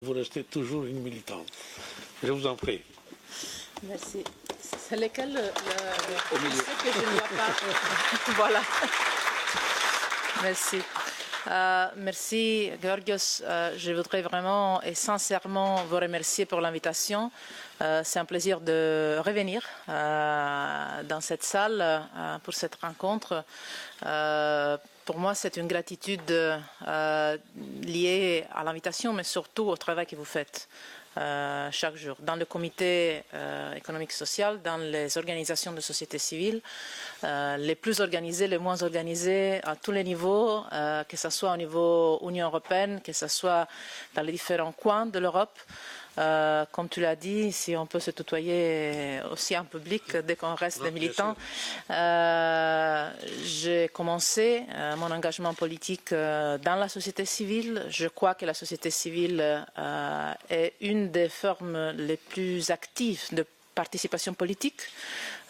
Vous restez toujours une militante. Je vous en prie. Merci. C'est lequel au milieu que je ne vois pas. Voilà. Merci. Merci, Georgios. Je voudrais vraiment et sincèrement vous remercier pour l'invitation. C'est un plaisir de revenir dans cette salle pour cette rencontre. Pour moi, c'est une gratitude liée à l'invitation, mais surtout au travail que vous faites chaque jour dans le comité économique et social, dans les organisations de société civile, les plus organisées, les moins organisées, à tous les niveaux, que ce soit au niveau Union européenne, que ce soit dans les différents coins de l'Europe. Comme tu l'as dit, si on peut se tutoyer aussi en public dès qu'on reste des militants. J'ai commencé mon engagement politique dans la société civile. Je crois que la société civile est une des formes les plus actives de participation politique,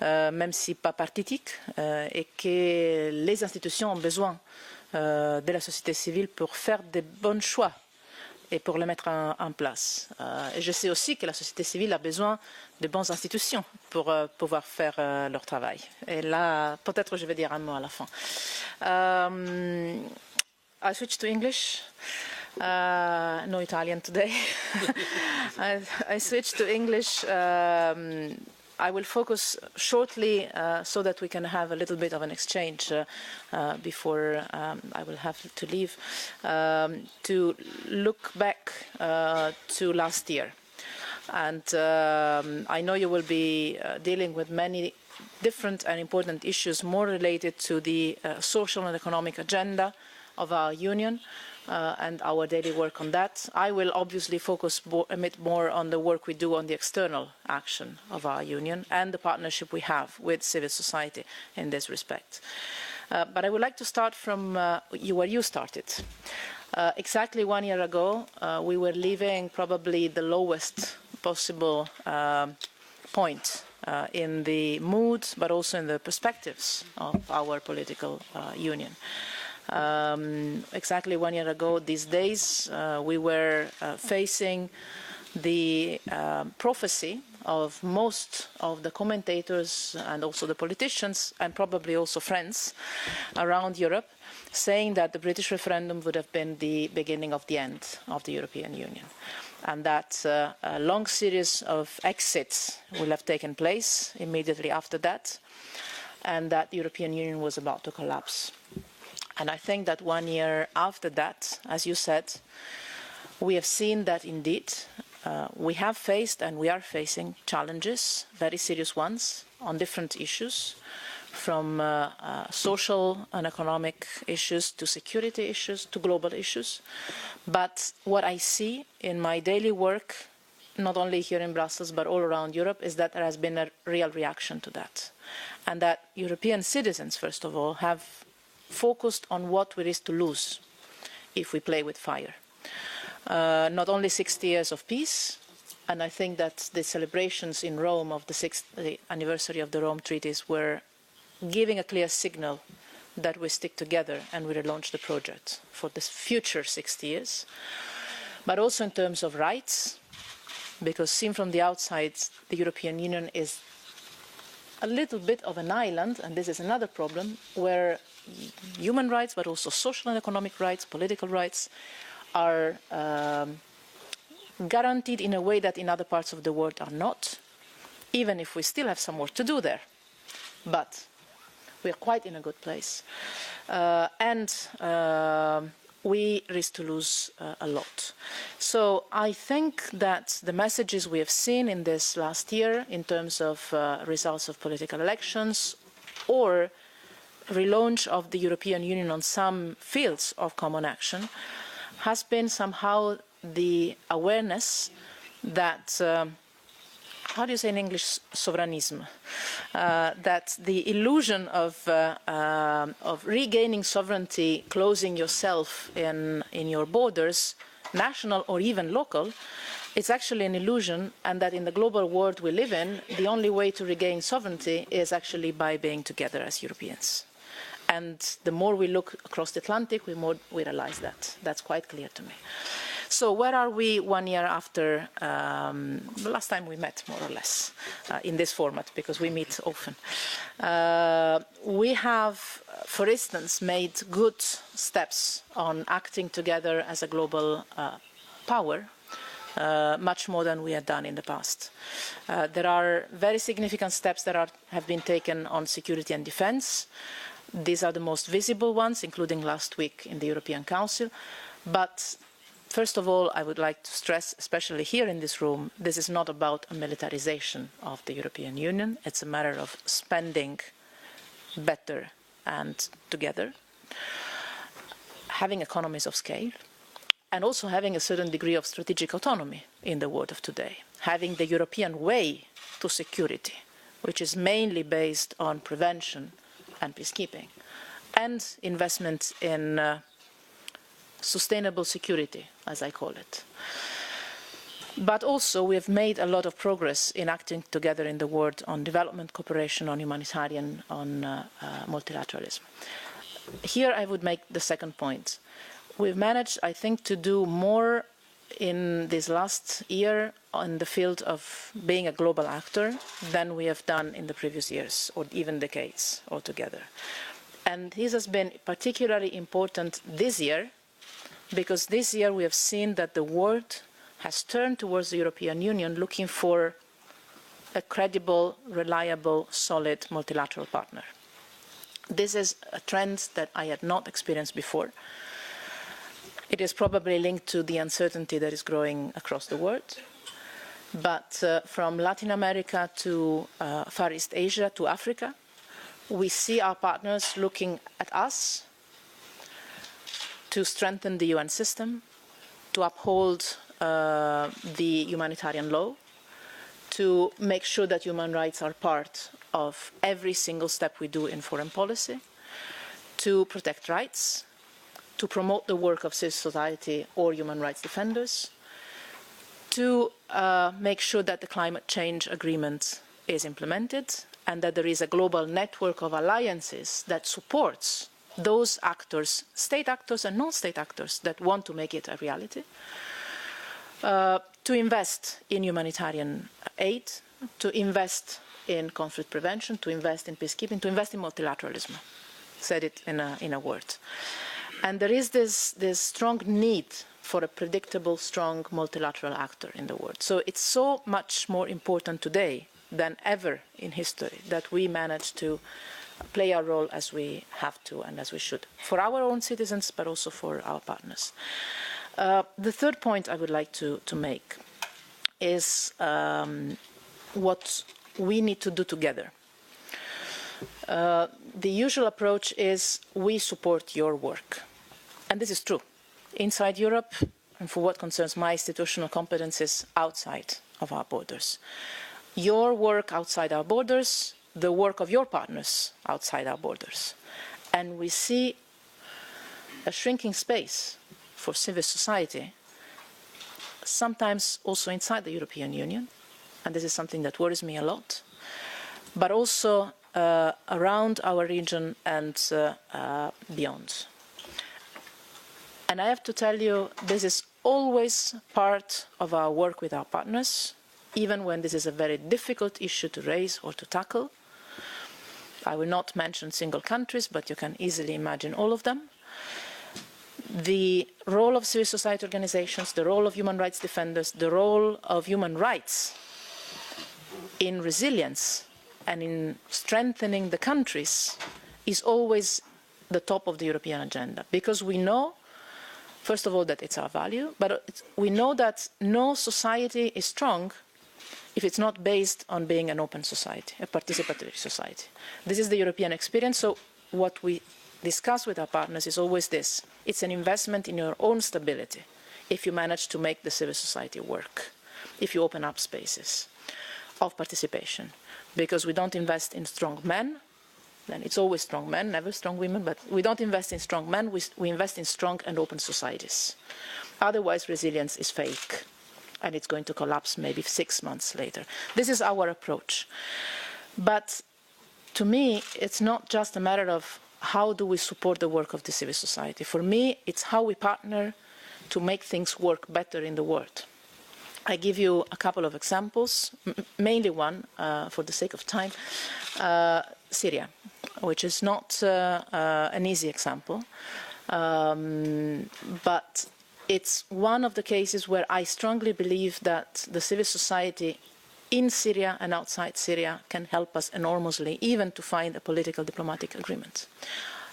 même si pas partitique, et que les institutions ont besoin de la société civile pour faire des bons choix et pour le mettre en place. Et je sais aussi que la société civile a besoin de bonnes institutions pour pouvoir faire leur travail. Et là, peut-être je vais dire un mot à la fin. I switch to English. No Italian today. I switch to English. I will focus shortly so that we can have a little bit of an exchange before I will have to leave, to look back to last year. And I know you will be dealing with many different and important issues more related to the social and economic agenda of our union. And our daily work on that. I will obviously focus a bit more on the work we do on the external action of our union and the partnership we have with civil society in this respect. But I would like to start from where you started. Exactly 1 year ago, we were leaving probably the lowest possible point in the mood, but also in the perspectives of our political union. Exactly 1 year ago these days, we were facing the prophecy of most of the commentators and also the politicians and probably also friends around Europe saying that the British referendum would have been the beginning of the end of the European Union, and that a long series of exits will have taken place immediately after that, and that the European Union was about to collapse. And I think that 1 year after that, as you said, we have seen that indeed we have faced and we are facing challenges, very serious ones, on different issues, from social and economic issues to security issues to global issues. But what I see in my daily work, not only here in Brussels but all around Europe, is that there has been a real reaction to that. And that European citizens, first of all, have focused on what there is to lose if we play with fire. Not only 60 years of peace, and I think that the celebrations in Rome of the 60th anniversary of the Rome Treaties were giving a clear signal that we stick together and we relaunch the project for the future 60 years, but also in terms of rights, because seen from the outside, the European Union is a little bit of an island, and this is another problem, where human rights, but also social and economic rights, political rights, are guaranteed in a way that in other parts of the world are not, even if we still have some work to do there. But we are quite in a good place. We risk to lose a lot. So I think that the messages we have seen in this last year in terms of results of political elections or relaunch of the European Union on some fields of common action has been somehow the awareness that, how do you say in English, souveranism, that the illusion of regaining sovereignty, closing yourself in your borders, national or even local, it's actually an illusion, and that in the global world we live in, the only way to regain sovereignty is actually by being together as Europeans. And the more we look across the Atlantic, the more we realize that. That's quite clear to me. So where are we 1 year after the last time we met, more or less, in this format, because we meet often? We have, for instance, made good steps on acting together as a global power, much more than we had done in the past. There are very significant steps that have been taken on security and defence. These are the most visible ones, including last week in the European Council. But first of all, I would like to stress, especially here in this room, this is not about a militarization of the European Union. It's a matter of spending better and together, having economies of scale, and also having a certain degree of strategic autonomy in the world of today, having the European way to security, which is mainly based on prevention and peacekeeping, and investment in sustainable security, as I call it. But also we have made a lot of progress in acting together in the world on development cooperation, on humanitarian, on multilateralism. Here I would make the second point. We've managed, I think, to do more in this last year in the field of being a global actor than we have done in the previous years or even decades altogether. And this has been particularly important this year, because this year we have seen that the world has turned towards the European Union looking for a credible, reliable, solid multilateral partner. This is a trend that I had not experienced before. It is probably linked to the uncertainty that is growing across the world. But from Latin America to Far East Asia to Africa, we see our partners looking at us to strengthen the UN system, to uphold the humanitarian law, to make sure that human rights are part of every single step we do in foreign policy, to protect rights, to promote the work of civil society or human rights defenders, to make sure that the climate change agreement is implemented and that there is a global network of alliances that supports those actors, state actors and non-state actors, that want to make it a reality, to invest in humanitarian aid, to invest in conflict prevention, to invest in peacekeeping, to invest in multilateralism. Said it in a word. And there is this strong need for a predictable, strong multilateral actor in the world. So it's so much more important today than ever in history that we manage to play our role as we have to and as we should, for our own citizens, but also for our partners. The third point I would like to make is what we need to do together. The usual approach is we support your work. And this is true. Inside Europe, and for what concerns my institutional competences, outside of our borders. Your work outside our borders, the work of your partners outside our borders. And we see a shrinking space for civil society, sometimes also inside the European Union, and this is something that worries me a lot, but also around our region and beyond. And I have to tell you, this is always part of our work with our partners, even when this is a very difficult issue to raise or to tackle. I will not mention single countries, but you can easily imagine all of them. The role of civil society organizations, the role of human rights defenders, the role of human rights in resilience and in strengthening the countries is always the top of the European agenda, because we know, first of all, that it's our value, but we know that no society is strong if it's not based on being an open society, a participatory society. This is the European experience, so what we discuss with our partners is always this. It's an investment in your own stability if you manage to make the civil society work, if you open up spaces of participation. Because we don't invest in strong men, then it's always strong men, never strong women, but we don't invest in strong men, we invest in strong and open societies. Otherwise, resilience is fake, and it's going to collapse maybe 6 months later. This is our approach. But to me, it's not just a matter of how do we support the work of the civil society. For me, it's how we partner to make things work better in the world. I give you a couple of examples, mainly one, for the sake of time, Syria, which is not an easy example, but it's one of the cases where I strongly believe that the civil society in Syria and outside Syria can help us enormously, even to find a political diplomatic agreement.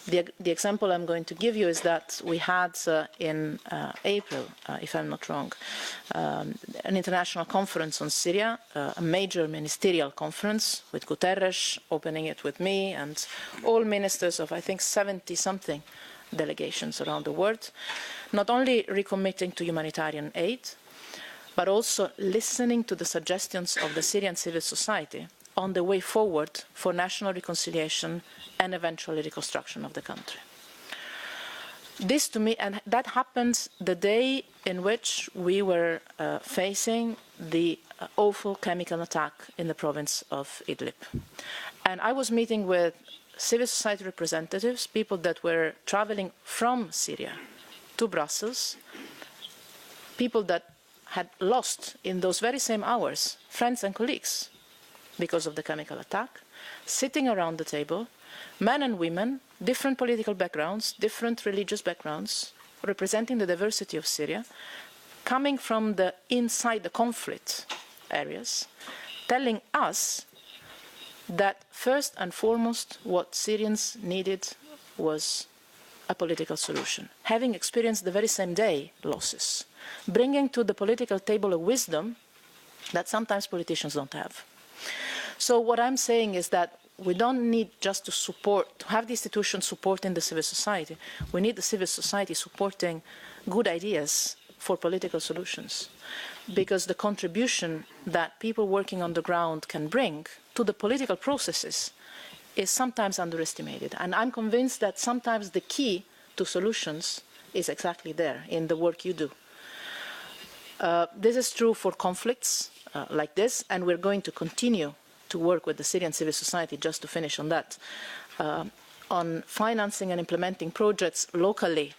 The example I'm going to give you is that we had in April, if I'm not wrong, an international conference on Syria, a major ministerial conference with Guterres opening it with me and all ministers of, I think, 70-something delegations around the world, not only recommitting to humanitarian aid, but also listening to the suggestions of the Syrian civil society on the way forward for national reconciliation and eventually reconstruction of the country. This to me, and that happened the day in which we were facing the awful chemical attack in the province of Idlib. And I was meeting with civil society representatives, people that were traveling from Syria to Brussels, people that had lost in those very same hours friends and colleagues because of the chemical attack, sitting around the table, men and women, different political backgrounds, different religious backgrounds, representing the diversity of Syria, coming from the inside the conflict areas, telling us that first and foremost what Syrians needed was a political solution, having experienced the very same day losses, bringing to the political table a wisdom that sometimes politicians don't have. So what I'm saying is that we don't need just to have the institutions supporting the civil society. We need the civil society supporting good ideas for political solutions, because the contribution that people working on the ground can bring to the political processes is sometimes underestimated. And I'm convinced that sometimes the key to solutions is exactly there in the work you do. This is true for conflicts like this, and we're going to continue to work with the Syrian civil society, just to finish on that, on financing and implementing projects locally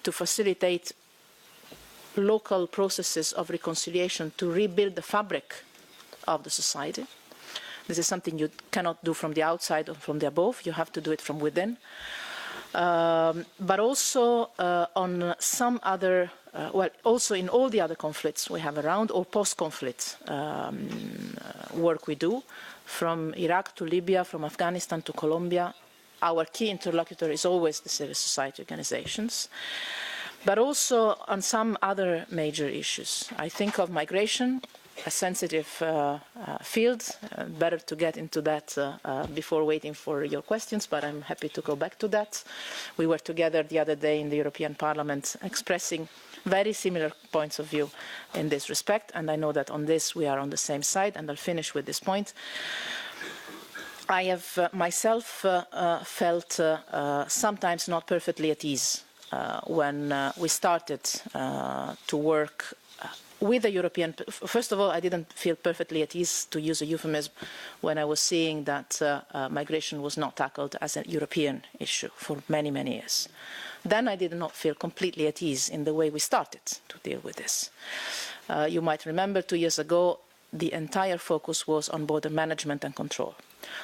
to facilitate local processes of reconciliation to rebuild the fabric of the society. This is something you cannot do from the outside or from the above. You have to do it from within. But also on some other, also in all the other conflicts we have around, or post-conflict work we do, from Iraq to Libya, from Afghanistan to Colombia. Our key interlocutor is always the civil society organizations, but also on some other major issues. I think of migration, a sensitive field. Better to get into that before waiting for your questions, but I'm happy to go back to that. We were together the other day in the European Parliament expressing very similar points of view in this respect, and I know that on this we are on the same side, and I'll finish with this point. I have myself felt sometimes not perfectly at ease when we started to work with the European. First of all, I didn't feel perfectly at ease, to use a euphemism, when I was seeing that migration was not tackled as a European issue for many, many years. Then I did not feel completely at ease in the way we started to deal with this. You might remember 2 years ago, the entire focus was on border management and control.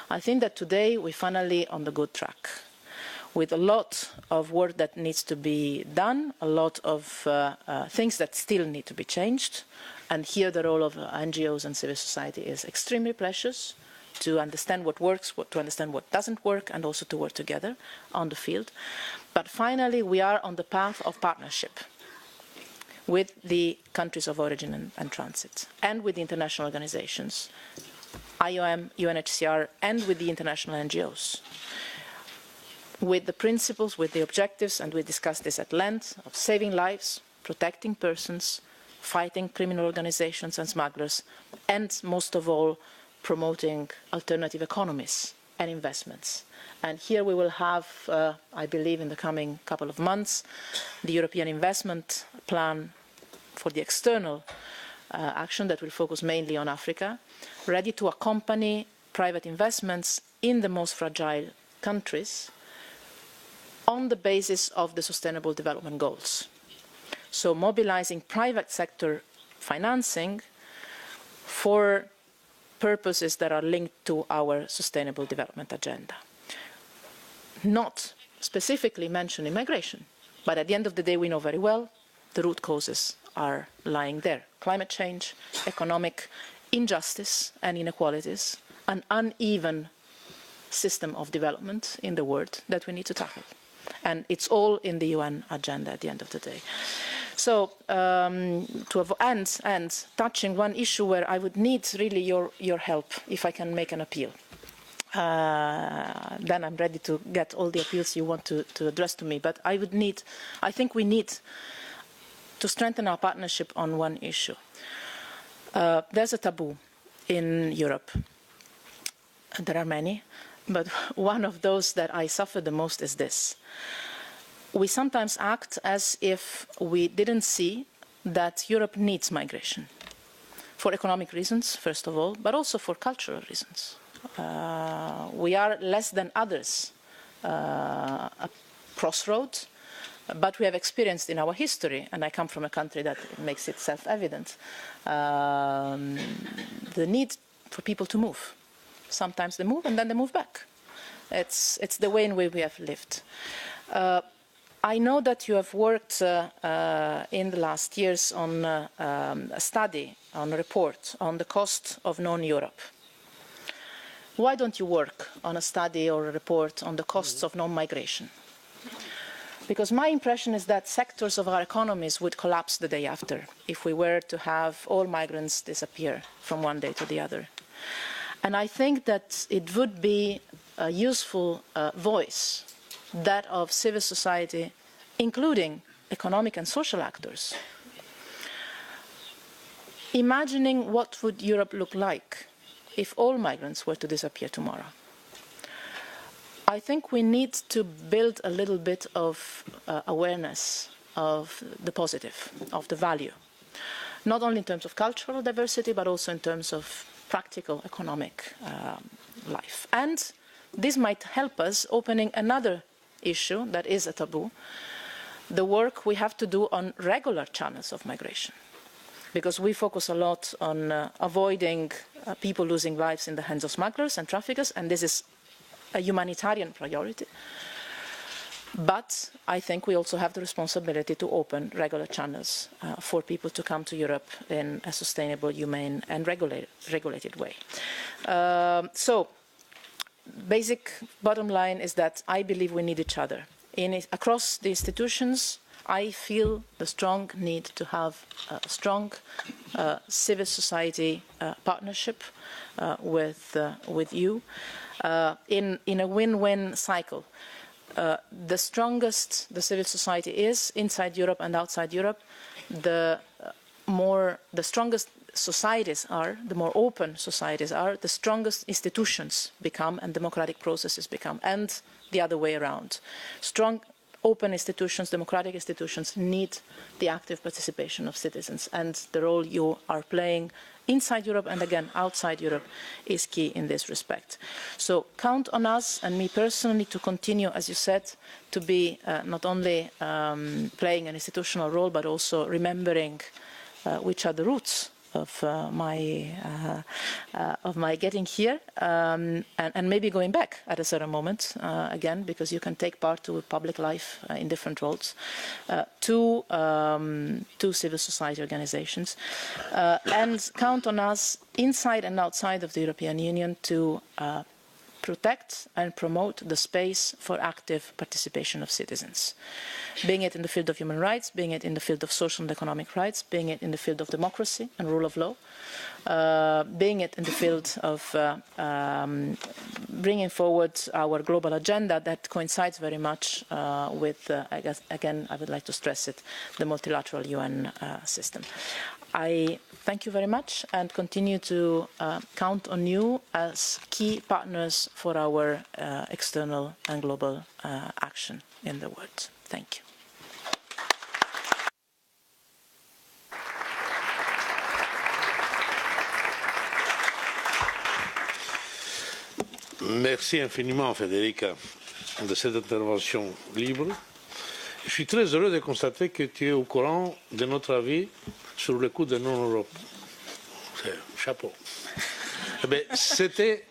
I think that today we're finally on the good track, with a lot of work that needs to be done, a lot of things that still need to be changed. And here the role of NGOs and civil society is extremely precious, to understand what works, to understand what doesn't work, and also to work together on the field. But finally, we are on the path of partnership with the countries of origin and transit, and with the international organizations, IOM, UNHCR, and with the international NGOs, with the principles, with the objectives, and we discussed this at length, of saving lives, protecting persons, fighting criminal organizations and smugglers, and most of all, promoting alternative economies and investments. And here we will have, I believe, in the coming couple of months, the European investment plan for the external action that will focus mainly on Africa, ready to accompany private investments in the most fragile countries on the basis of the Sustainable Development Goals. So mobilizing private sector financing for purposes that are linked to our sustainable development agenda. Not specifically mentioning migration, but at the end of the day we know very well the root causes are lying there. Climate change, economic injustice and inequalities, an uneven system of development in the world that we need to tackle. And it's all in the UN agenda at the end of the day. So to end touching one issue where I would need really your help if I can make an appeal. Then I'm ready to get all the appeals you want to address to me. But I think we need to strengthen our partnership on one issue. There's a taboo in Europe. There are many, but one of those that I suffer the most is this. We sometimes act as if we didn't see that Europe needs migration. For economic reasons, first of all, but also for cultural reasons. We are less than others a crossroad, but we have experienced in our history, and I come from a country that makes it self-evident, the need for people to move. Sometimes they move and then they move back. It's the way in which we have lived. I know that you have worked in the last years on a study, on a report on the cost of non-Europe. Why don't you work on a study or a report on the costs of non-migration? Because my impression is that sectors of our economies would collapse the day after if we were to have all migrants disappear from one day to the other. And I think that it would be a useful voice, that of civil society, including economic and social actors, imagining what would Europe look like if all migrants were to disappear tomorrow. I think we need to build a little bit of awareness of the positive, of the value, not only in terms of cultural diversity, but also in terms of practical economic life. And this might help us opening another issue that is a taboo, the work we have to do on regular channels of migration. Because we focus a lot on avoiding people losing lives in the hands of smugglers and traffickers, and this is a humanitarian priority. But I think we also have the responsibility to open regular channels for people to come to Europe in a sustainable, humane and regulated way. So, basic bottom line is that I believe we need each other. Across the institutions, I feel the strong need to have a strong civil society partnership with you in a win-win cycle. The strongest the civil society is inside Europe and outside Europe, the strongest societies are, the more open societies are, the strongest institutions become and democratic processes become, and the other way around. Strong, open institutions, democratic institutions need the active participation of citizens, and the role you are playing inside Europe and again outside Europe is key in this respect. So count on us and me personally to continue, as you said, to be not only playing an institutional role but also remembering which are the roots of my getting here and maybe going back at a certain moment again, because you can take part to public life in different roles, to civil society organizations, and count on us inside and outside of the European Union to protect and promote the space for active participation of citizens, being it in the field of human rights, being it in the field of social and economic rights, being it in the field of democracy and rule of law, being it in the field of bringing forward our global agenda that coincides very much with, I guess, again, I would like to stress it, the multilateral UN system. I thank you very much and continue to count on you as key partners for our external and global action in the world. Thank you. Merci infiniment, Federica, de cette intervention libre. Je suis très heureux de constater que tu es au courant de notre avis sur le coût de non-Europe. Chapeau. Eh bien, c'était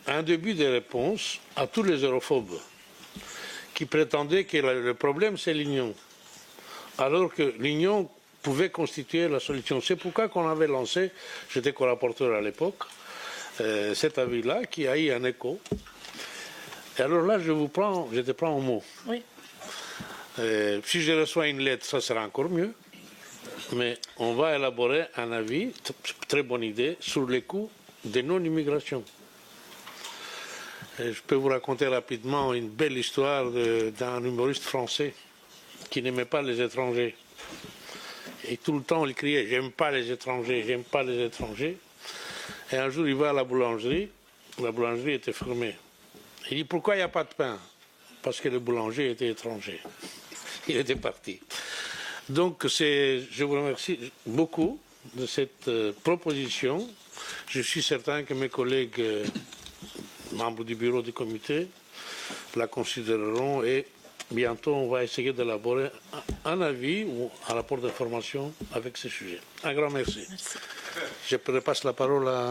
un début de réponse à tous les europhobes qui prétendaient que le problème c'est l'union, alors que l'union pouvait constituer la solution. C'est pourquoi qu'on avait lancé, j'étais co-rapporteur à l'époque, cet avis-là qui a eu un écho. Et alors là, je te prends au mot. Oui. Si je reçois une lettre, ça sera encore mieux. Mais on va élaborer un avis, très bonne idée, sur les coûts de non-immigration. Je peux vous raconter rapidement une belle histoire d'un humoriste français qui n'aimait pas les étrangers. Et tout le temps, il criait « J'aime pas les étrangers, j'aime pas les étrangers ». Et un jour, il va à la boulangerie était fermée. Il dit « Pourquoi il n'y a pas de pain ?» Parce que le boulanger était étranger. Il était parti. Donc, je vous remercie beaucoup de cette proposition. Je suis certain que mes collègues membres du bureau du comité la considéreront et bientôt on va essayer d'élaborer un avis ou un rapport d'information avec ce sujet. Un grand merci. Je repasse la parole à